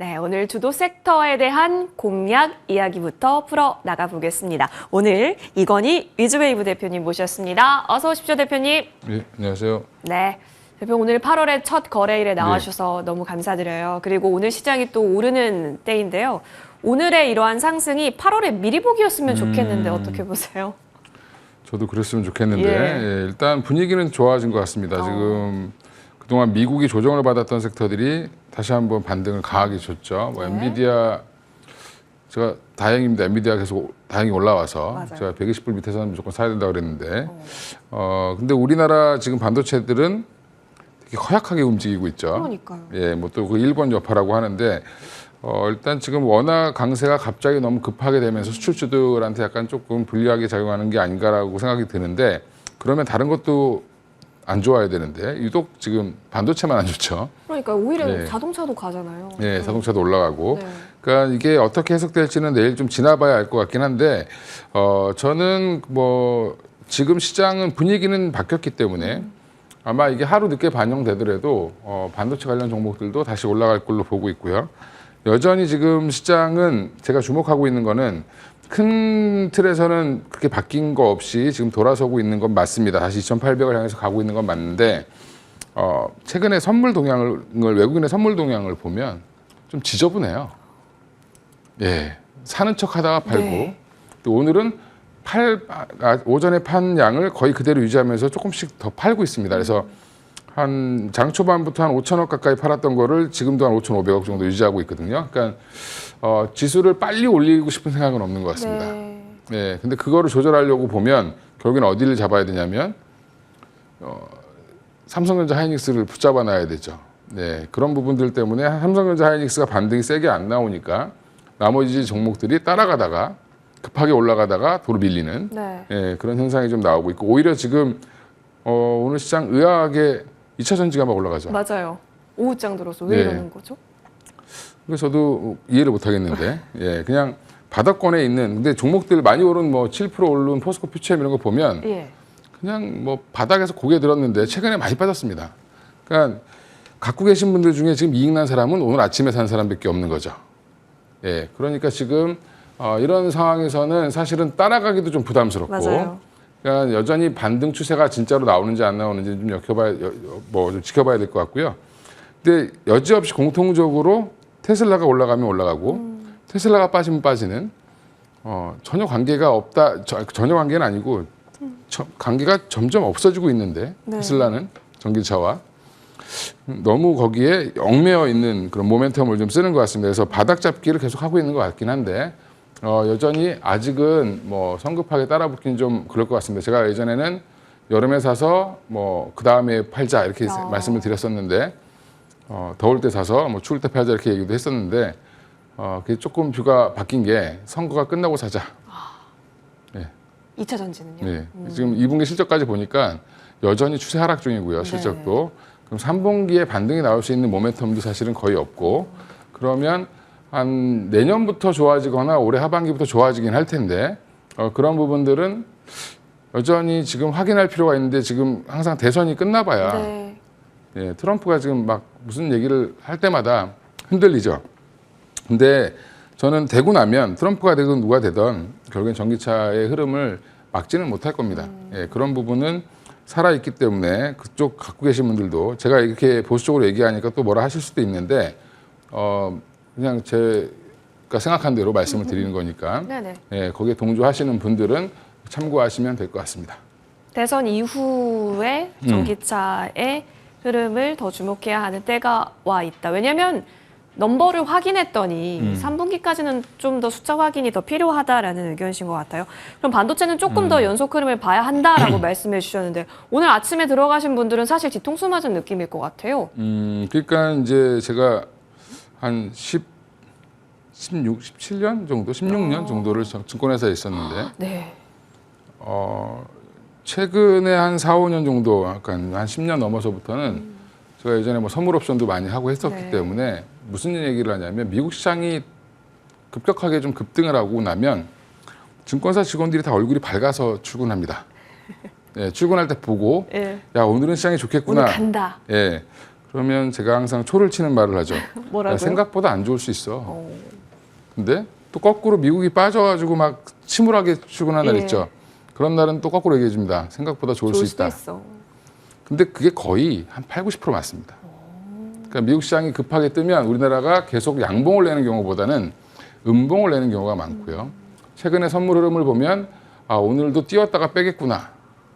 네, 오늘 주도 섹터에 대한 공략 이야기부터 풀어 나가 보겠습니다. 오늘 이건희 위즈웨이브 대표님 모셨습니다. 어서 오십시오, 대표님. 네, 안녕하세요. 네, 대표 오늘 8월의 첫 거래일에 나와주셔서 너무 감사드려요. 그리고 오늘 시장이 또 오르는 때인데요. 오늘의 이러한 상승이 8월에 미리 보기였으면 좋겠는데 어떻게 보세요? 저도 그랬으면 좋겠는데 예. 일단 분위기는 좋아진 것 같습니다. 지금 그동안 미국이 조정을 받았던 섹터들이 다시 한번 반등을 강하게 줬죠. 뭐 엔비디아 제가 다행입니다. 엔비디아 계속 다행히 올라와서 맞아요. 제가 120불 밑에서는 무조건 사야 된다고 그랬는데 근데 우리나라 지금 반도체들은 되게 허약하게 움직이고 있죠. 그러니까요. 예, 뭐 또 그 일본 여파라고 하는데 일단 지금 원화 강세가 갑자기 너무 급하게 되면서 수출주들한테 약간 조금 불리하게 작용하는 게 아닌가라고 생각이 드는데 그러면 다른 것도 안 좋아야 되는데 유독 지금 반도체만 안 좋죠. 그러니까 오히려 네. 자동차도 가잖아요. 예, 자동차도 올라가고. 네. 그러니까 이게 어떻게 해석될지는 내일 좀 지나봐야 알 것 같긴 한데 저는 뭐 지금 시장은 분위기는 바뀌었기 때문에 아마 이게 하루 늦게 반영되더라도 반도체 관련 종목들도 다시 올라갈 걸로 보고 있고요. 여전히 지금 시장은 제가 주목하고 있는 거는 큰 틀에서는 그렇게 바뀐 거 없이 지금 돌아서고 있는 건 맞습니다. 다시 2,800을 향해서 가고 있는 건 맞는데 최근에 선물 동향을 외국인의 선물 동향을 보면 좀 지저분해요. 예, 사는 척 하다가 팔고 네. 또 오늘은 오전에 판 양을 거의 그대로 유지하면서 조금씩 더 팔고 있습니다. 그래서 한 장 초반부터 한 5천억 가까이 팔았던 거를 지금도 한 5,500억 정도 유지하고 있거든요. 그러니까 지수를 빨리 올리고 싶은 생각은 없는 것 같습니다. 네. 예, 근데 그거를 조절하려고 보면 결국엔 어디를 잡아야 되냐면 삼성전자 하이닉스를 붙잡아 놔야 되죠. 네, 그런 부분들 때문에 삼성전자 하이닉스가 반등이 세게 안 나오니까 나머지 종목들이 따라가다가 급하게 올라가다가 도로 밀리는 네. 예, 그런 현상이 좀 나오고 있고 오히려 지금 오늘 시장 의아하게 2차 전지가 막 올라가죠. 맞아요. 오후장 들어서 왜 네. 이러는 거죠? 그래서 저도 이해를 못 하겠는데 예, 그냥 바닥권에 있는 근데 종목들 많이 오른 뭐 7% 오른 포스코 퓨처엠 이런 거 보면 예. 그냥 뭐 바닥에서 고개 들었는데 최근에 많이 빠졌습니다. 그러니까 갖고 계신 분들 중에 지금 이익 난 사람은 오늘 아침에 산 사람밖에 없는 거죠. 예, 그러니까 지금 이런 상황에서는 사실은 따라가기도 좀 부담스럽고, 맞아요. 그러니까 여전히 반등 추세가 진짜로 나오는지 안 나오는지 좀 좀 지켜봐야 될 것 같고요. 근데 여지없이 공통적으로 테슬라가 올라가면 올라가고 테슬라가 빠지면 빠지는 전혀 관계가 없다. 전혀 관계는 아니고 관계가 점점 없어지고 있는데 네. 테슬라는 전기차와 너무 거기에 얽매여 있는 그런 모멘텀을 좀 쓰는 것 같습니다. 그래서 바닥 잡기를 계속 하고 있는 것 같긴 한데 여전히 아직은 뭐 성급하게 따라붙기는 좀 그럴 것 같습니다. 제가 예전에는 여름에 사서 뭐 그 다음에 팔자 이렇게 말씀을 드렸었는데 더울 때 사서 뭐 추울 때 팔자 이렇게 얘기도 했었는데 그게 조금 뷰가 바뀐 게 선거가 끝나고 사자. 네. 2차 전지는요? 네. 지금 2분기 실적까지 보니까 여전히 추세 하락 중이고요. 실적도. 그럼 3분기에 반등이 나올 수 있는 모멘텀도 사실은 거의 없고 그러면 한 내년부터 좋아지거나 올해 하반기부터 좋아지긴 할 텐데 그런 부분들은 여전히 지금 확인할 필요가 있는데 지금 항상 대선이 끝나봐야 네. 예, 트럼프가 지금 막 무슨 얘기를 할 때마다 흔들리죠. 근데 저는 되고 나면 트럼프가 되든 누가 되든 결국엔 전기차의 흐름을 막지는 못할 겁니다. 예, 그런 부분은 살아있기 때문에 그쪽 갖고 계신 분들도 제가 이렇게 보수적으로 얘기하니까 또 뭐라 하실 수도 있는데 그냥 제가 생각한 대로 말씀을 드리는 거니까 네네. 예, 거기에 동조하시는 분들은 참고하시면 될 것 같습니다. 대선 이후에 전기차의 흐름을 더 주목해야 하는 때가 와 있다. 왜냐하면 넘버를 확인했더니 3분기까지는 좀 더 숫자 확인이 더 필요하다라는 의견이신 것 같아요. 그럼 반도체는 조금 더 연속 흐름을 봐야 한다라고 말씀해 주셨는데 오늘 아침에 들어가신 분들은 사실 뒤통수 맞은 느낌일 것 같아요. 그러니까 이제 제가 한 17년 정도, 16년 정도를 증권회사에 있었는데 네. 최근에 한 4, 5년 정도, 약간 한 10년 넘어서부터는 제가 예전에 뭐 선물 옵션도 많이 하고 했었기 때문에 무슨 얘기를 하냐면 미국 시장이 급격하게 좀 급등을 하고 나면 증권사 직원들이 다 얼굴이 밝아서 출근합니다. 예, 출근할 때 보고 예. 야 오늘은 시장이 좋겠구나. 오늘 간다. 예, 그러면 제가 항상 초를 치는 말을 하죠. 뭐라고요? 야, 생각보다 안 좋을 수 있어. 근데 또 거꾸로 미국이 빠져가지고 막 침울하게 출근한 날 예. 있죠. 그런 날은 또 거꾸로 얘기해 줍니다. 생각보다 좋을 수 수도 있다. 있어. 근데 그게 거의 한 80, 90% 맞습니다. 그러니까 미국 시장이 급하게 뜨면 우리나라가 계속 양봉을 내는 경우보다는 음봉을 내는 경우가 많고요. 최근에 선물 흐름을 보면 아, 오늘도 뛰었다가 빼겠구나.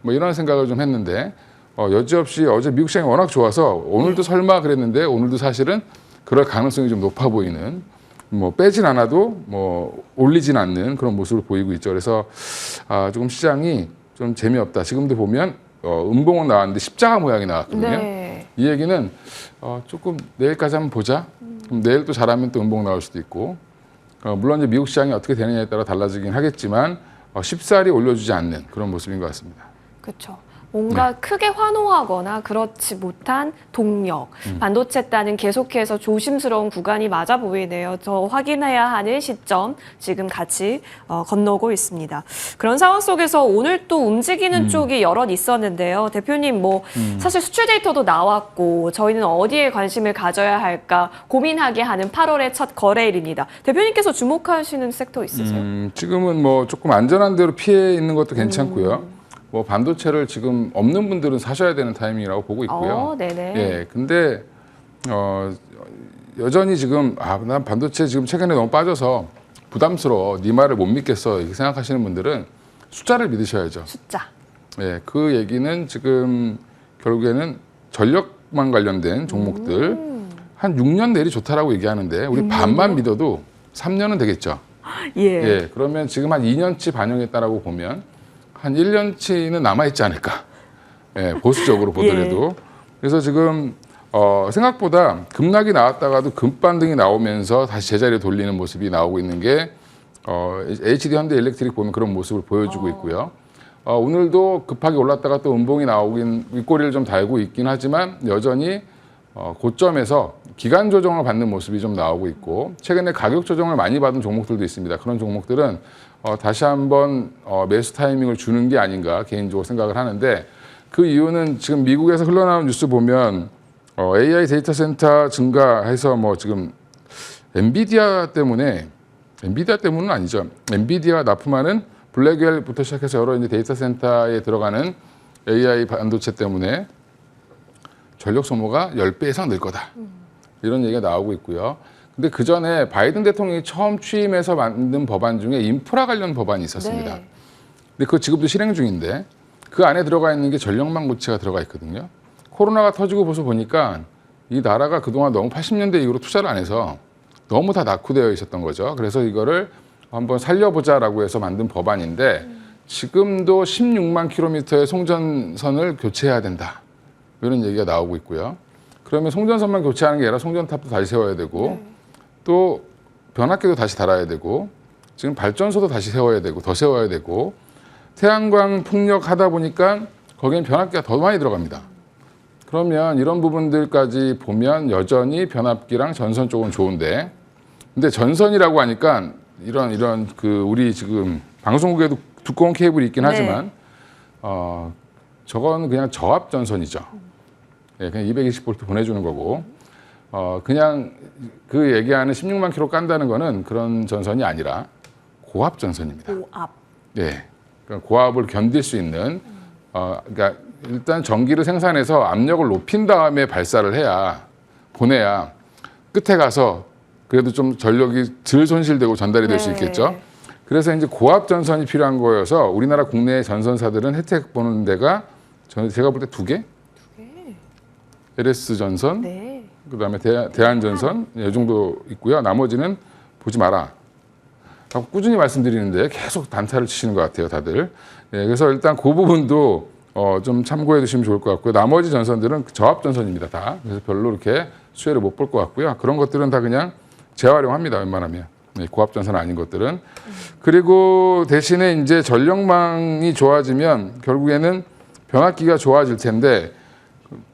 뭐 이런 생각을 좀 했는데 여지없이 어제 미국 시장이 워낙 좋아서 오늘도 설마 그랬는데 오늘도 사실은 그럴 가능성이 좀 높아 보이는 뭐 빼진 않아도 뭐 올리진 않는 그런 모습을 보이고 있죠. 그래서 조금 시장이 좀 재미없다. 지금도 보면 음봉은 나왔는데 십자가 모양이 나왔거든요. 네. 이 얘기는 조금 내일까지 한번 보자. 그럼 내일 또 잘하면 또 음봉 나올 수도 있고 물론 이제 미국 시장이 어떻게 되느냐에 따라 달라지긴 하겠지만 쉽사리 올려주지 않는 그런 모습인 것 같습니다. 그렇죠. 뭔가 크게 환호하거나 그렇지 못한 동력, 반도체단은 계속해서 조심스러운 구간이 맞아 보이네요. 더 확인해야 하는 시점 지금 같이 건너고 있습니다. 그런 상황 속에서 오늘 또 움직이는 쪽이 여럿 있었는데요. 대표님 사실 수출 데이터도 나왔고 저희는 어디에 관심을 가져야 할까 고민하게 하는 8월의 첫 거래일입니다. 대표님께서 주목하시는 섹터 있으세요? 지금은 뭐 조금 안전한 대로 피해 있는 것도 괜찮고요. 뭐 반도체를 지금 없는 분들은 사셔야 되는 타이밍이라고 보고 있고요. 네네. 예, 근데 여전히 지금 난 반도체 지금 최근에 너무 빠져서 부담스러워, 네 말을 못 믿겠어 이렇게 생각하시는 분들은 숫자를 믿으셔야죠. 숫자. 예, 그 얘기는 지금 결국에는 전력만 관련된 종목들 한 6년 내리 좋다라고 얘기하는데 우리 반만 믿어도 3년은 되겠죠. 예. 예, 그러면 지금 한 2년치 반영했다라고 보면 한 1년치는 남아있지 않을까. 예, 보수적으로 보더라도. 그래서 지금 생각보다 급락이 나왔다가도 급반등이 나오면서 다시 제자리에 돌리는 모습이 나오고 있는 게 HD 현대 일렉트릭 보면 그런 모습을 보여주고 있고요. 오늘도 급하게 올랐다가 또 음봉이 나오긴 윗꼬리를 좀 달고 있긴 하지만 여전히 고점에서 기간 조정을 받는 모습이 좀 나오고 있고 최근에 가격 조정을 많이 받은 종목들도 있습니다. 그런 종목들은 다시 한번 매수 타이밍을 주는 게 아닌가 개인적으로 생각을 하는데 그 이유는 지금 미국에서 흘러나온 뉴스 보면 AI 데이터 센터 증가해서 뭐 지금 엔비디아 때문은 아니죠. 엔비디아 납품하는 블랙웰부터 시작해서 여러 이제 데이터 센터에 들어가는 AI 반도체 때문에 전력 소모가 10배 이상 늘 거다. 이런 얘기가 나오고 있고요. 근데 그 전에 바이든 대통령이 처음 취임해서 만든 법안 중에 인프라 관련 법안이 있었습니다. 네. 근데 그거 지금도 실행 중인데 그 안에 들어가 있는 게 전력망 고치가 들어가 있거든요. 코로나가 터지고 벌써 보니까 이 나라가 그동안 너무 80년대 이후로 투자를 안 해서 너무 다 낙후되어 있었던 거죠. 그래서 이거를 한번 살려보자라고 해서 만든 법안인데 지금도 16만 킬로미터의 송전선을 교체해야 된다. 이런 얘기가 나오고 있고요. 그러면 송전선만 교체하는 게 아니라 송전탑도 다시 세워야 되고 또 변압기도 다시 달아야 되고 지금 발전소도 다시 세워야 되고 더 세워야 되고 태양광 풍력 하다 보니까 거기엔 변압기가 더 많이 들어갑니다. 그러면 이런 부분들까지 보면 여전히 변압기랑 전선 쪽은 좋은데 근데 전선이라고 하니까 이런 그 우리 지금 방송국에도 두꺼운 케이블이 있긴 하지만 저건 그냥 저압 전선이죠. 예, 그냥 220V 보내주는 거고 그냥 그 얘기하는 16만 킬로 깐다는 거는 그런 전선이 아니라 고압 전선입니다. 고압. 예, 그러니까 고압을 견딜 수 있는 그러니까 일단 전기를 생산해서 압력을 높인 다음에 발사를 해야 보내야 끝에 가서 그래도 좀 전력이 덜 손실되고 전달이 될 수 있겠죠. 그래서 이제 고압 전선이 필요한 거여서 우리나라 국내 전선사들은 혜택 보는 데가 제가 볼 때 두 개? LS 전선, 네. 그다음에 대한전선 이 정도 있고요. 나머지는 보지 마라. 라고 꾸준히 말씀드리는데 계속 단타를 치시는 것 같아요, 다들. 예, 그래서 일단 그 부분도 좀 참고해 두시면 좋을 것 같고요. 나머지 전선들은 저압 전선입니다, 다. 그래서 별로 이렇게 수혜를 못 볼 것 같고요. 그런 것들은 다 그냥 재활용합니다, 웬만하면. 네, 고압 전선 아닌 것들은. 그리고 대신에 이제 전력망이 좋아지면 결국에는 변압기가 좋아질 텐데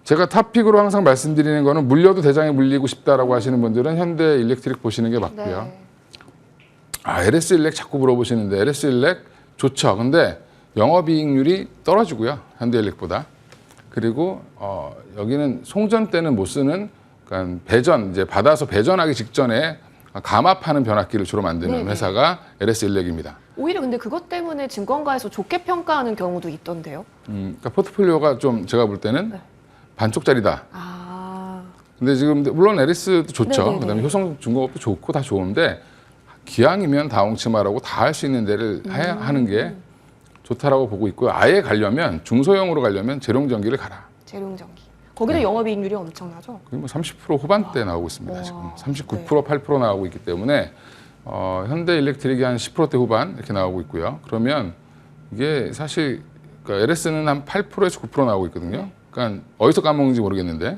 제가 탑픽으로 항상 말씀드리는 거는 물려도 대장에 물리고 싶다라고 하시는 분들은 현대 일렉트릭 보시는 게 맞고요. 네. LS 일렉 자꾸 물어보시는데 LS 일렉 좋죠. 근데 영업이익률이 떨어지고요. 현대 일렉보다. 그리고 여기는 송전 때는 못 쓰는 그러니까 배전 이제 받아서 배전하기 직전에 감압하는 변압기를 주로 만드는 네네. 회사가 LS 일렉입니다. 오히려 근데 그것 때문에 증권가에서 좋게 평가하는 경우도 있던데요. 그러니까 포트폴리오가 좀 제가 볼 때는 네. 반쪽짜리다. 아, 근데 지금 물론 LS도 좋죠. 네네네. 그다음에 효성중공업도 좋고 다 좋은데 기왕이면 다홍치마라고 다 할 수 있는 데를 하는 게 좋다라고 보고 있고요. 아예 가려면 중소형으로 가려면 재룡전기를 가라. 재룡전기. 거기도 네. 영업이익률이 엄청나죠. 거의 뭐 30% 후반대 나오고 있습니다. 와. 지금 39%, 8% 나오고 있기 때문에 현대일렉트릭이 한 10%대 후반 이렇게 나오고 있고요. 그러면 이게 사실 그러니까 LS는 한 8%에서 9% 나오고 있거든요. 그러니까 어디서 까먹는지 모르겠는데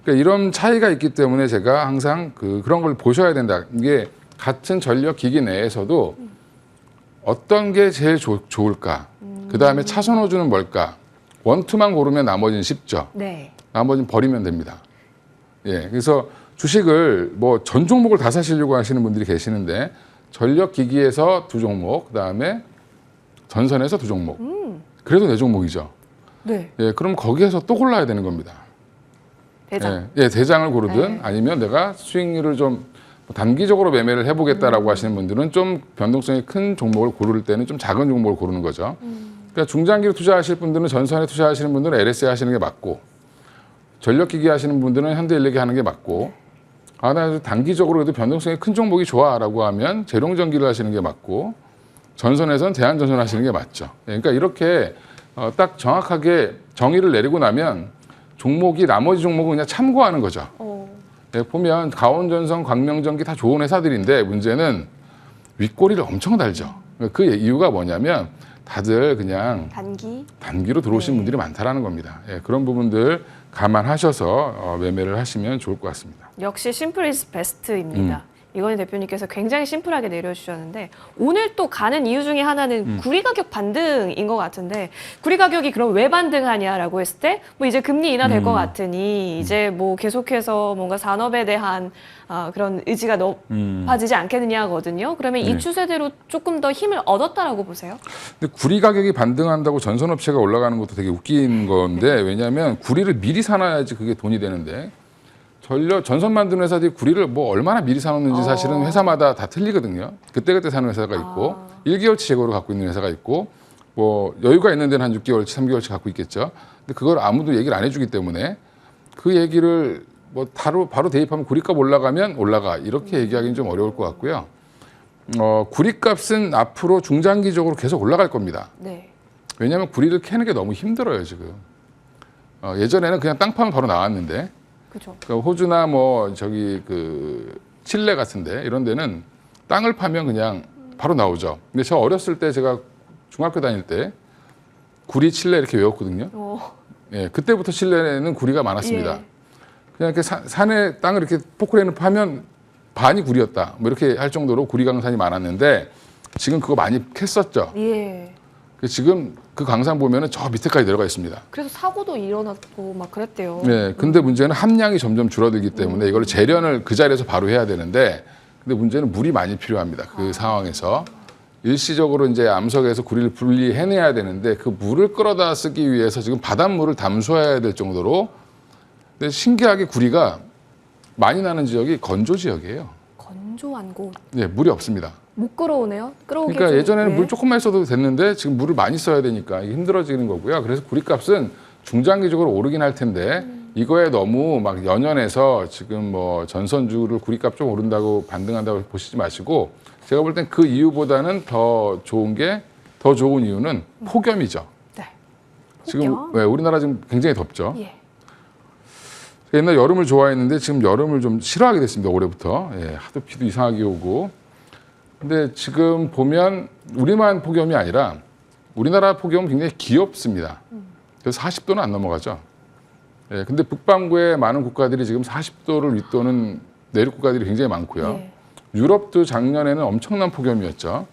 그러니까 이런 차이가 있기 때문에 제가 항상 그런 걸 보셔야 된다. 이게 같은 전력 기기 내에서도 어떤 게 제일 좋을까? 그 다음에 차선 호주는 뭘까? 원투만 고르면 나머지는 쉽죠. 네. 나머지는 버리면 됩니다. 예, 그래서 주식을 뭐 전 종목을 다 사시려고 하시는 분들이 계시는데 전력 기기에서 2종목, 그 다음에 전선에서 2종목. 그래도 4종목이죠. 네. 예, 그럼 거기에서 또 골라야 되는 겁니다. 대장. 예, 대장을 고르든 네. 아니면 내가 수익률을 좀 단기적으로 매매를 해보겠다라고 하시는 분들은 좀 변동성이 큰 종목을 고를 때는 좀 작은 종목을 고르는 거죠. 그러니까 중장기로 투자하실 분들은 전선에 투자하시는 분들은 LS에 하시는 게 맞고 전력기기 하시는 분들은 현대일렉에 하는 게 맞고 나 단기적으로 해도 변동성이 큰 종목이 좋아라고 하면 재룡전기를 하시는 게 맞고 전선에서는 대한전선 하시는 게 맞죠. 예, 그러니까 이렇게 딱 정확하게 정의를 내리고 나면 종목이 나머지 종목은 그냥 참고하는 거죠. 예, 보면 가온전선, 광명전기 다 좋은 회사들인데 문제는 윗꼬리를 엄청 달죠. 그 이유가 뭐냐면 다들 그냥 단기로 들어오신 분들이 많다라는 겁니다. 예, 그런 부분들 감안하셔서 매매를 하시면 좋을 것 같습니다. 역시 심플 이즈 베스트입니다. 이건희 대표님께서 굉장히 심플하게 내려주셨는데 오늘 또 가는 이유 중에 하나는 구리 가격 반등인 것 같은데 구리 가격이 그럼 왜 반등하냐라고 했을 때 뭐 이제 금리 인하될 것 같으니 이제 뭐 계속해서 뭔가 산업에 대한 그런 의지가 높아지지 않겠느냐거든요. 그러면 이 추세대로 조금 더 힘을 얻었다라고 보세요? 근데 구리 가격이 반등한다고 전선업체가 올라가는 것도 되게 웃긴 건데 왜냐하면 구리를 미리 사놔야지 그게 돈이 되는데 전선 만드는 회사들이 구리를 뭐 얼마나 미리 사놓는지 사실은 회사마다 다 틀리거든요. 그때그때 사는 회사가 있고 1개월치 재고를 갖고 있는 회사가 있고 뭐 여유가 있는 데는 한 6개월치, 3개월치 갖고 있겠죠. 근데 그걸 아무도 얘기를 안 해주기 때문에 그 얘기를 뭐 바로 대입하면 구리값 올라가면 올라가 이렇게 얘기하기는 좀 어려울 것 같고요. 구리값은 앞으로 중장기적으로 계속 올라갈 겁니다. 네. 왜냐하면 구리를 캐는 게 너무 힘들어요 지금. 예전에는 그냥 땅 파면 바로 나왔는데 그렇죠. 그러니까 호주나 뭐 칠레 같은데 이런 데는 땅을 파면 그냥 바로 나오죠. 근데 저 어렸을 때 제가 중학교 다닐 때 구리 칠레 이렇게 외웠거든요. 예, 그때부터 칠레는 구리가 많았습니다. 예. 그냥 이렇게 산에 땅을 이렇게 포크레인을 파면 반이 구리였다. 뭐 이렇게 할 정도로 구리 강산이 많았는데 지금 그거 많이 캤었죠. 예. 지금 그 강산 보면은 저 밑에까지 내려가 있습니다. 그래서 사고도 일어났고 막 그랬대요. 네, 근데 문제는 함량이 점점 줄어들기 때문에 이걸 재련을 그 자리에서 바로 해야 되는데, 근데 문제는 물이 많이 필요합니다. 그 상황에서 일시적으로 이제 암석에서 구리를 분리해내야 되는데 그 물을 끌어다 쓰기 위해서 지금 바닷물을 담수해야 될 정도로. 근데 신기하게 구리가 많이 나는 지역이 건조 지역이에요. 건조한 곳. 네, 물이 없습니다. 못 끌어오네요. 끌어오기 그러니까 좀, 예전에는 네. 물 조금만 있어도 됐는데 지금 물을 많이 써야 되니까 이게 힘들어지는 거고요. 그래서 구리값은 중장기적으로 오르긴 할 텐데 이거에 너무 막 연연해서 지금 뭐 전선주를 구리값 좀 오른다고 반등한다고 보시지 마시고 제가 볼 땐 그 이유보다는 더 좋은 이유는 폭염이죠. 네. 지금 우리나라 지금 굉장히 덥죠. 예. 옛날 여름을 좋아했는데 지금 여름을 좀 싫어하게 됐습니다. 올해부터. 예, 하도 비도 이상하게 오고. 근데 지금 보면 우리만 폭염이 아니라 우리나라 폭염은 굉장히 귀엽습니다. 그래서 40도는 안 넘어가죠. 예, 근데 북반구의 많은 국가들이 지금 40도를 윗도는 내륙 국가들이 굉장히 많고요. 예. 유럽도 작년에는 엄청난 폭염이었죠.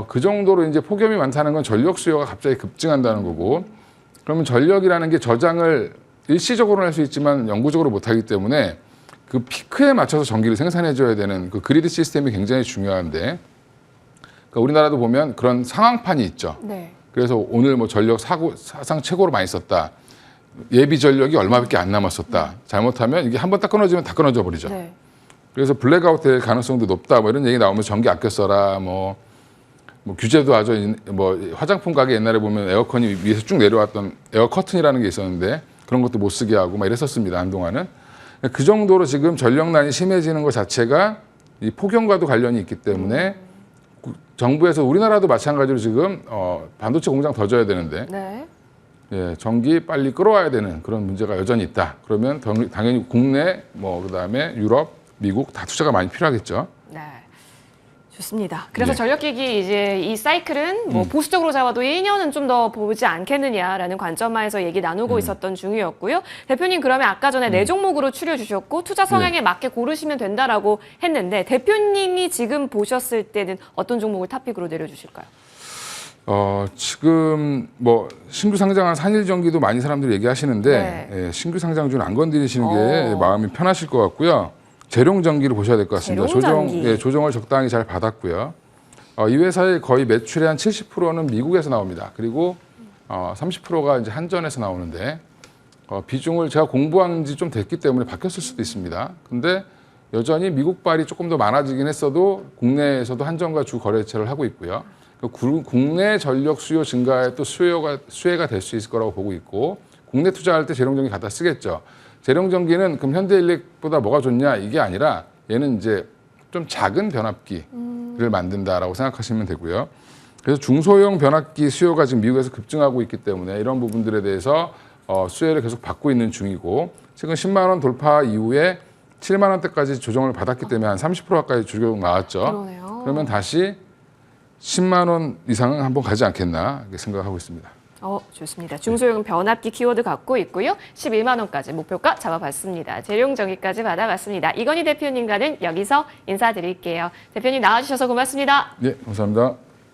그 정도로 이제 폭염이 많다는 건 전력 수요가 갑자기 급증한다는 거고, 그러면 전력이라는 게 저장을 일시적으로는 할 수 있지만 영구적으로 못하기 때문에 그 피크에 맞춰서 전기를 생산해줘야 되는 그 그리드 시스템이 굉장히 중요한데, 그러니까 우리나라도 보면 그런 상황판이 있죠. 네. 그래서 오늘 뭐 전력 사상 최고로 많이 썼다. 예비 전력이 얼마밖에 안 남았었다. 잘못하면 이게 한번 딱 끊어지면 다 끊어져 버리죠. 네. 그래서 블랙아웃 될 가능성도 높다. 뭐 이런 얘기 나오면 전기 아껴 써라. 뭐 규제도 아주 뭐 화장품 가게 옛날에 보면 에어컨이 위에서 쭉 내려왔던 에어 커튼이라는 게 있었는데 그런 것도 못 쓰게 하고 막 이랬었습니다. 한동안은. 그 정도로 지금 전력난이 심해지는 것 자체가 이 폭염과도 관련이 있기 때문에 정부에서 우리나라도 마찬가지로 지금 반도체 공장 더 져야 되는데 네. 예, 전기 빨리 끌어와야 되는 그런 문제가 여전히 있다. 그러면 당연히 국내 그다음에 유럽, 미국 다 투자가 많이 필요하겠죠. 네. 좋습니다. 그래서 네. 전력기기 이제 이 사이클은 뭐 보수적으로 잡아도 1년은 좀 더 보지 않겠느냐라는 관점하에서 얘기 나누고 있었던 중이었고요. 대표님 그러면 아까 전에 네 종목으로 추려주셨고 투자 성향에 맞게 고르시면 된다라고 했는데 대표님이 지금 보셨을 때는 어떤 종목을 탑픽으로 내려주실까요? 지금 뭐 신규 상장한 산일전기도 많이 사람들이 얘기하시는데 네. 예, 신규 상장주는 안 건드리시는 게 마음이 편하실 것 같고요. 재룡전기를 보셔야 될 것 같습니다. 재룡전기. 조정을 적당히 잘 받았고요. 이 회사의 거의 매출의 한 70%는 미국에서 나옵니다. 그리고 30%가 이제 한전에서 나오는데 비중을 제가 공부한 지 좀 됐기 때문에 바뀌었을 수도 있습니다. 근데 여전히 미국발이 조금 더 많아지긴 했어도 국내에서도 한전과 주 거래처를 하고 있고요. 국내 전력 수요 증가에 또 수혜가 될 수 있을 거라고 보고 있고 국내 투자할 때 재룡전기 갖다 쓰겠죠. 재룡전기는 그럼 현대일렉보다 뭐가 좋냐 이게 아니라 얘는 이제 좀 작은 변압기를 만든다라고 생각하시면 되고요. 그래서 중소형 변압기 수요가 지금 미국에서 급증하고 있기 때문에 이런 부분들에 대해서 수혜를 계속 받고 있는 중이고 최근 10만 원 돌파 이후에 7만 원대까지 조정을 받았기 때문에 한 30% 가까이 주격 나왔죠. 그러네요. 그러면 다시 10만 원 이상은 한번 가지 않겠나 이렇게 생각하고 있습니다. 좋습니다. 중소형 변압기 키워드 갖고 있고요. 11만 원까지 목표가 잡아봤습니다. 재룡전기까지 받아봤습니다. 이건희 대표님과는 여기서 인사드릴게요. 대표님 나와주셔서 고맙습니다. 네, 감사합니다.